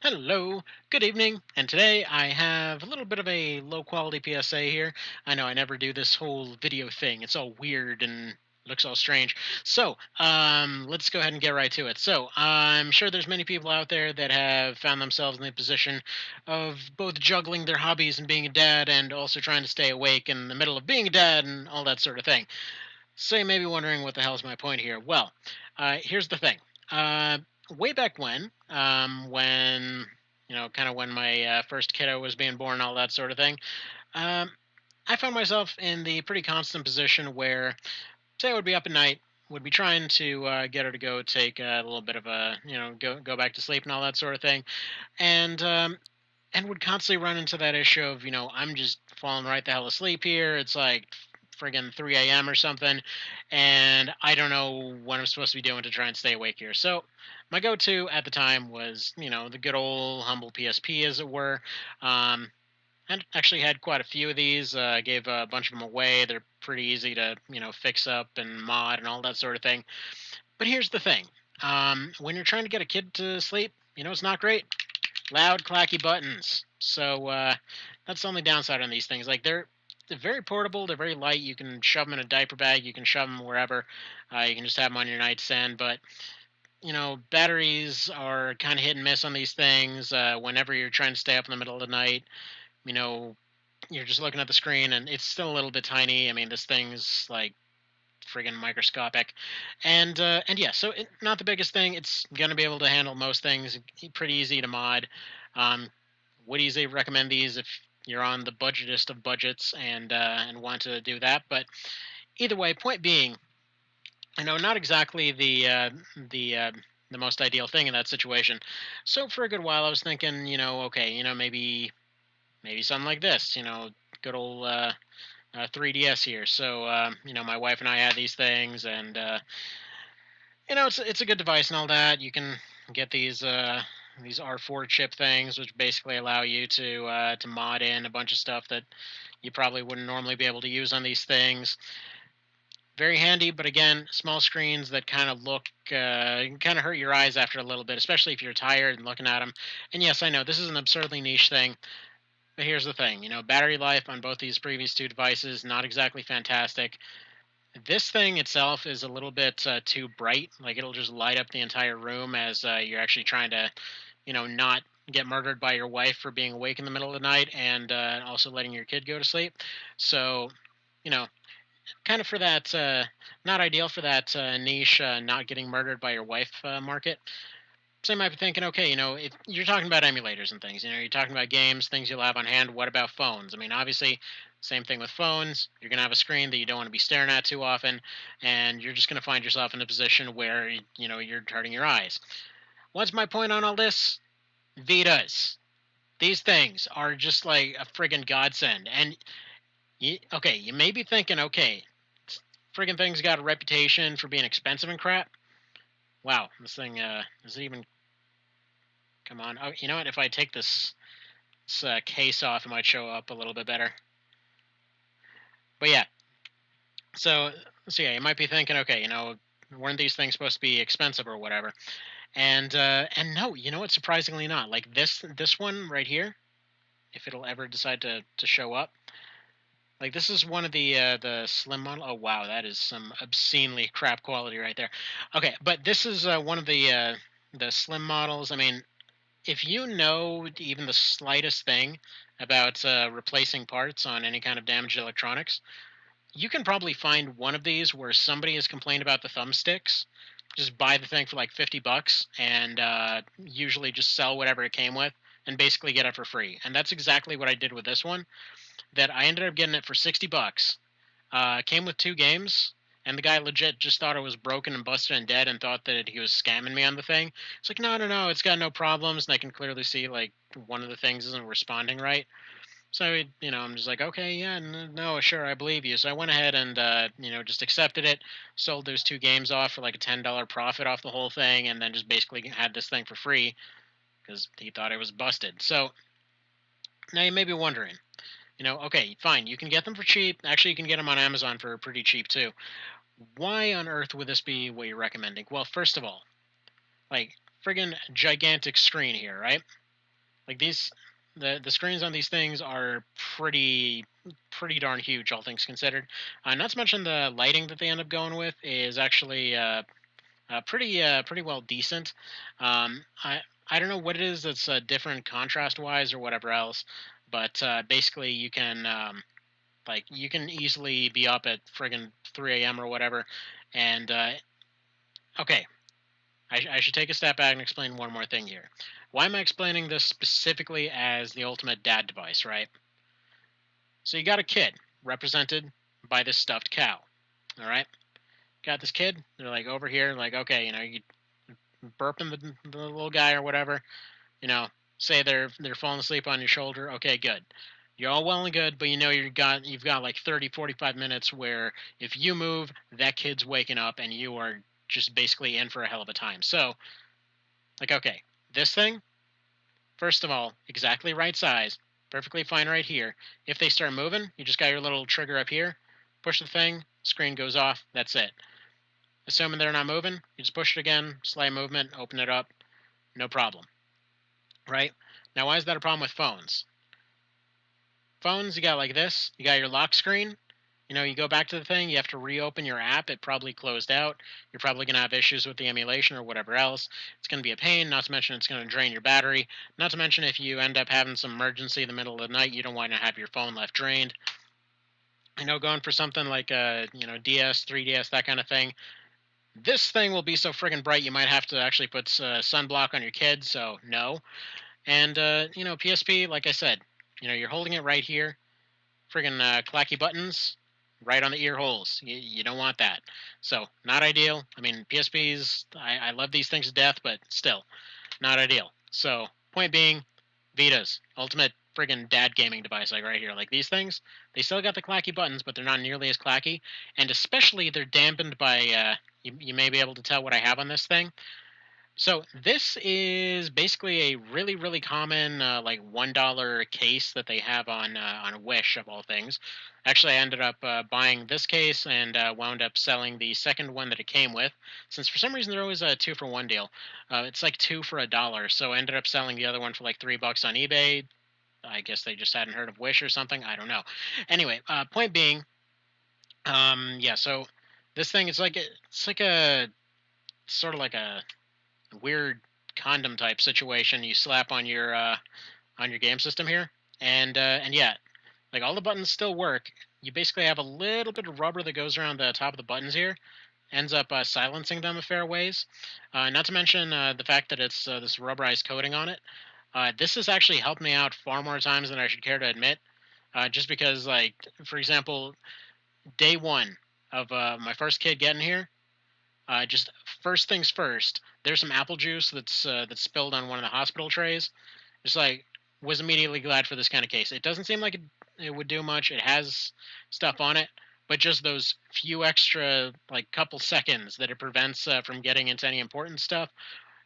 Hello, good evening, and today I have a little bit of a low quality PSA here. I know I never do this whole video thing. It's all weird and looks all strange. Let's go ahead and get right to it. I'm sure there's many people out there that have found themselves in the position of both juggling their hobbies and being a dad and also trying to stay awake in the middle of being a dad and all that sort of thing. So you may be wondering what the hell's my point here. Here's the thing. Uh, Way back when kind of when my first kiddo was being born, all that sort of thing, um, I found myself in the pretty constant position where, say, I would be up at night, would be trying to get her to go take a little bit of a, go back to sleep and all that sort of thing, and would constantly run into that issue of, I'm just falling right the hell asleep here. It's like friggin' 3 a.m. or something, and I don't know what I'm supposed to be doing to try and stay awake here. So, my go to at the time was, the good old humble PSP, as it were. I actually had quite a few of these. I gave a bunch of them away. They're pretty easy to, fix up and mod and all that sort of thing. But here's the thing, when you're trying to get a kid to sleep, it's not great. Loud, clacky buttons. That's the only downside on these things. Like they're very portable. They're very light. You can shove them in a diaper bag. You can shove them wherever. You can just have them on your nightstand. But batteries are kind of hit and miss on these things. Whenever you're trying to stay up in the middle of the night, you know, you're just looking at the screen and it's still a little bit tiny. I mean, this thing's like friggin' microscopic, and yeah, not the biggest thing. It's gonna be able to handle most things. Pretty easy to mod. Um, would easily recommend these if you're on the budgetest of budgets and want to do that. But either way, point being, not exactly the most ideal thing in that situation. So for a good while, I was thinking, okay, maybe something like this, good old 3DS here. My wife and I had these things, and it's a good device and all that. You can get these R4 chip things, which basically allow you to mod in a bunch of stuff that you probably wouldn't normally be able to use on these things. Very handy, but again, small screens that kind of look kind of hurt your eyes after a little bit, especially if you're tired and looking at them. And yes, I know this is an absurdly niche thing, but here's the thing: battery life on both these previous two devices not exactly fantastic. This thing itself is a little bit too bright. Like it'll just light up the entire room as you're actually trying to, not get murdered by your wife for being awake in the middle of the night and also letting your kid go to sleep. So, you know, kind of for that, not ideal for that niche, not getting murdered by your wife market. So you might be thinking, okay, if you're talking about emulators and things, you're talking about games, things you'll have on hand. What about phones? I mean, obviously, same thing with phones. You're going to have a screen that you don't want to be staring at too often, and you're just going to find yourself in a position where, you're hurting your eyes. What's my point on all this? Vitas. These things are just like a friggin' godsend. And, okay, you may be thinking, okay, friggin' thing's got a reputation for being expensive and crap. Wow, this thing, is it even come on? Oh, you know what? If I take this case off, it might show up a little bit better. But yeah, so yeah, you might be thinking, okay, weren't these things supposed to be expensive or whatever? And no, what? Surprisingly not. Like this one right here, if it'll ever decide to show up, like this is one of the slim model. Oh wow, that is some obscenely crap quality right there. Okay, but this is one of the slim models. I mean, if you know even the slightest thing about replacing parts on any kind of damaged electronics, you can probably find one of these where somebody has complained about the thumbsticks. Just buy the thing for like $50 and usually just sell whatever it came with and basically get it for free. And that's exactly what I did with this one. That I ended up getting it for $60. Came with two games, and the guy legit just thought it was broken and busted and dead, and thought that he was scamming me on the thing. It's like, no, no, no, it's got no problems, and I can clearly see like one of the things isn't responding right. So I'm just like, okay, yeah, no, sure, I believe you. So I went ahead and just accepted it, sold those two games off for like a $10 profit off the whole thing, and then just basically had this thing for free because he thought it was busted. So now you may be wondering, okay, fine, you can get them for cheap. Actually, you can get them on Amazon for pretty cheap too. Why on earth would this be what you're recommending? Well, first of all, like friggin' gigantic screen here, right? Like these, the screens on these things are pretty darn huge, all things considered. Not to mention the lighting that they end up going with is actually pretty well decent. I don't know what it is that's different contrast wise or whatever else, but basically you can easily be up at friggin' 3 a.m. or whatever. And okay, I should take a step back and explain one more thing here. Why am I explaining this specifically as the ultimate dad device, right? So you got a kid represented by this stuffed cow. All right, got this kid. They're like over here, like okay, you burping the little guy or whatever. You know, say they're falling asleep on your shoulder. Okay, good. You're all well and good, but you've got like 30, 45 minutes where if you move, that kid's waking up and you are just basically in for a hell of a time. So, like, okay, this thing, first of all, exactly right size, perfectly fine right here. If they start moving, you just got your little trigger up here, push the thing, screen goes off, that's it. Assuming they're not moving, you just push it again, slight movement, open it up, no problem, right? Now, why is that a problem with phones? Phones, you got like this, you got your lock screen. You go back to the thing, you have to reopen your app. It probably closed out. You're probably going to have issues with the emulation or whatever else. It's going to be a pain, not to mention it's going to drain your battery. Not to mention if you end up having some emergency in the middle of the night, you don't want to have your phone left drained. Going for something like DS, 3DS, that kind of thing. This thing will be so friggin' bright you might have to actually put sunblock on your kid, so no. And, PSP, like I said, you're holding it right here. Friggin' clacky buttons right on the ear holes. You don't want that. So, not ideal. I mean, PSPs, I love these things to death, but still, not ideal. So, point being, Vitas, ultimate friggin' dad gaming device, like right here. Like these things, they still got the clacky buttons, but they're not nearly as clacky. And especially, they're dampened by, you may be able to tell what I have on this thing. So this is basically a really, really common like $1 case that they have on Wish of all things. Actually, I ended up buying this case and wound up selling the second one that it came with. Since for some reason they're always a 2-for-1 deal, it's like two for $1. So I ended up selling the other one for like $3 on eBay. I guess they just hadn't heard of Wish or something. I don't know. Anyway, point being, yeah. So this thing, it's like a sort of like a weird condom type situation you slap on your game system here, and yeah, like all the buttons still work. You basically have a little bit of rubber that goes around the top of the buttons here, ends up silencing them a fair ways. Not to mention the fact that it's this rubberized coating on it. This has actually helped me out far more times than I should care to admit. Just because, like, for example, day one of my first kid getting here, just first things first. There's some apple juice that's spilled on one of the hospital trays. Just like was immediately glad for this kind of case. It doesn't seem like it would do much. It has stuff on it, but just those few extra like couple seconds that it prevents from getting into any important stuff,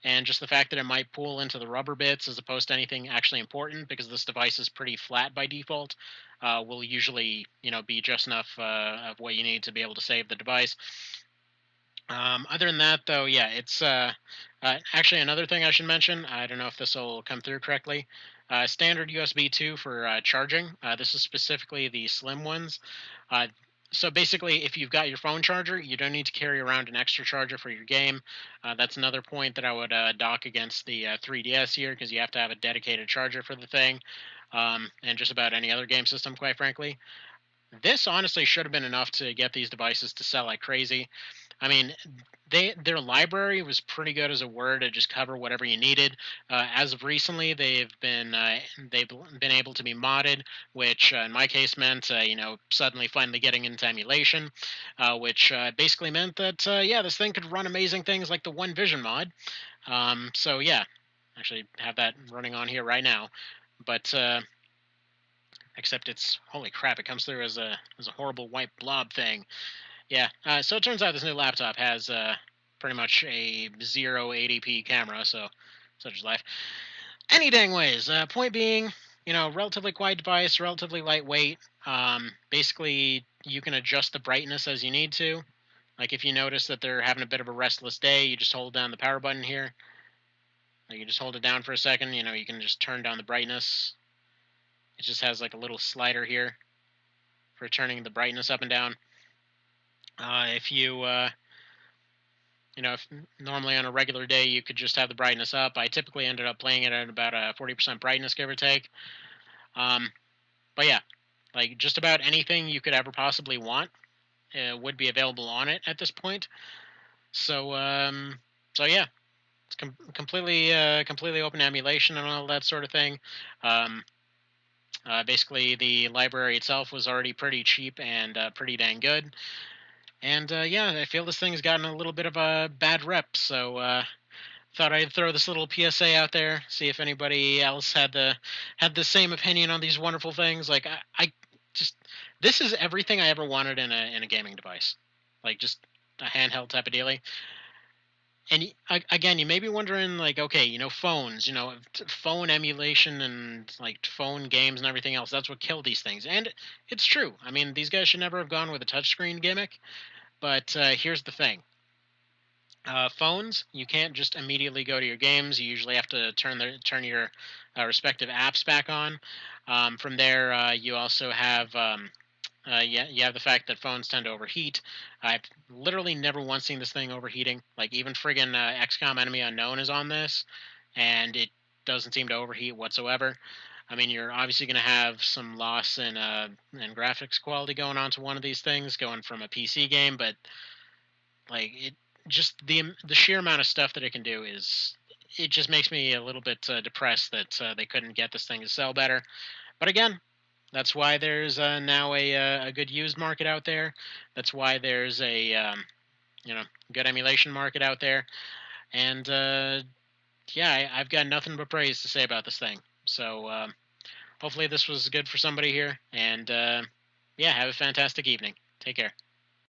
and just the fact that it might pool into the rubber bits as opposed to anything actually important because this device is pretty flat by default, will usually be just enough of what you need to be able to save the device. Other than that, though, yeah, it's actually another thing I should mention. I don't know if this will come through correctly. Standard USB 2 for charging. This is specifically the slim ones. Uh, so basically, if you've got your phone charger, you don't need to carry around an extra charger for your game. That's another point that I would dock against the 3DS here because you have to have a dedicated charger for the thing, and just about any other game system, quite frankly. This honestly should have been enough to get these devices to sell like crazy. I mean, their library was pretty good as a word to just cover whatever you needed. As of recently, they've been able to be modded, which in my case meant suddenly finally getting into emulation, which basically meant that yeah, this thing could run amazing things like the One Vision mod. So yeah, actually have that running on here right now, but. Except it's holy crap! It comes through as a horrible white blob thing. Yeah. So it turns out this new laptop has pretty much a 080p camera, so such is life. Any dang ways. Point being, relatively quiet device, relatively lightweight. Basically, you can adjust the brightness as you need to. Like if you notice that they're having a bit of a restless day, you just hold down the power button here. Like you just hold it down for a second. You can just turn down the brightness. It just has like a little slider here for turning the brightness up and down. If if normally on a regular day you could just have the brightness up, I typically ended up playing it at about a 40% brightness, give or take. Um, but yeah, like just about anything you could ever possibly want would be available on it at this point. So, so yeah, it's completely open emulation and all that sort of thing. Um, Basically, the library itself was already pretty cheap and pretty dang good. And yeah, I feel this thing's gotten a little bit of a bad rep. So thought I'd throw this little PSA out there, see if anybody else had the same opinion on these wonderful things. Like I just this is everything I ever wanted in a gaming device, like just a handheld type of dealie. And again, you may be wondering, like, okay, phones, phone emulation and like phone games and everything else. That's what killed these things, and it's true. I mean, these guys should never have gone with a touchscreen gimmick. But here's the thing: phones, you can't just immediately go to your games. You usually have to turn your respective apps back on. From there, you also have yeah, you have the fact that phones tend to overheat. I've literally never once seen this thing overheating. Like even friggin' XCOM Enemy Unknown is on this, and it doesn't seem to overheat whatsoever. I mean, you're obviously going to have some loss in graphics quality going on to one of these things, going from a PC game, but like it just the sheer amount of stuff that it can do is it just makes me a little bit depressed that they couldn't get this thing to sell better. But again, that's why there's now a good used market out there. That's why there's a you know good emulation market out there. And yeah, I've got nothing but praise to say about this thing. So hopefully this was good for somebody here. And yeah, have a fantastic evening. Take care.